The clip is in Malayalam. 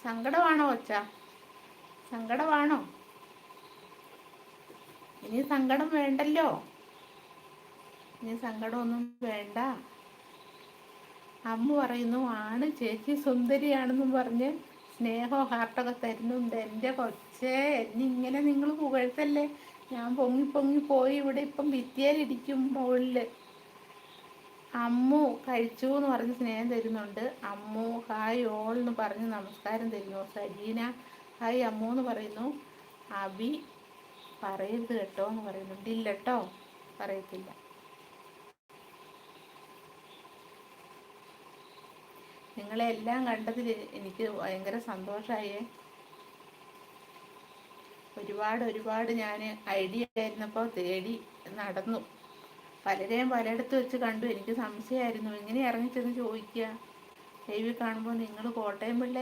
സങ്കടമാണോ കൊച്ച? സങ്കടമാണോ? ഇനി സങ്കടം വേണ്ടല്ലോ. ഇനി സങ്കടമൊന്നും വേണ്ട. അമ്മ പറയുന്നു ആണ് ചേച്ചി സുന്ദരിയാണെന്നും പറഞ്ഞ് സ്നേഹോ ഹാർട്ടൊക്കെ തരുന്നുണ്ട്. എൻ്റെ കൊച്ചേ, ഇങ്ങനെ നിങ്ങൾ പുകഴ്ത്തല്ലേ. ഞാൻ പൊങ്ങി പൊങ്ങി പോയി ഇവിടെ ഇപ്പം ഭിത്തിയിലിരിക്കും മുകളിൽ. അമ്മു കഴിച്ചു എന്ന് പറഞ്ഞ് സ്നേഹം തരുന്നുണ്ട്. അമ്മു ഹായ് ഓൾ എന്ന് പറഞ്ഞ് നമസ്കാരം തരുന്നു. സജീന ഹായ് അമ്മു എന്ന് പറയുന്നു. അബി പറയരുത് കേട്ടോ എന്ന് പറയുന്നുണ്ട്. ഇല്ല കേട്ടോ, പറയത്തില്ല. നിങ്ങളെ എല്ലാം കണ്ടതിൽ എനിക്ക് ഭയങ്കര സന്തോഷമായേ. ഒരുപാട് ഞാൻ ഐഡിയ ആയിരുന്നപ്പോൾ തേടി നടന്നു. പലരെയും പലയിടത്ത് വെച്ച് കണ്ടു. എനിക്ക് സംശയമായിരുന്നു എങ്ങനെ ഇറങ്ങിച്ചെന്ന് ചോദിക്കുക. ലൈവിൽ കാണുമ്പോൾ നിങ്ങൾ കോട്ടയം പിള്ളേർ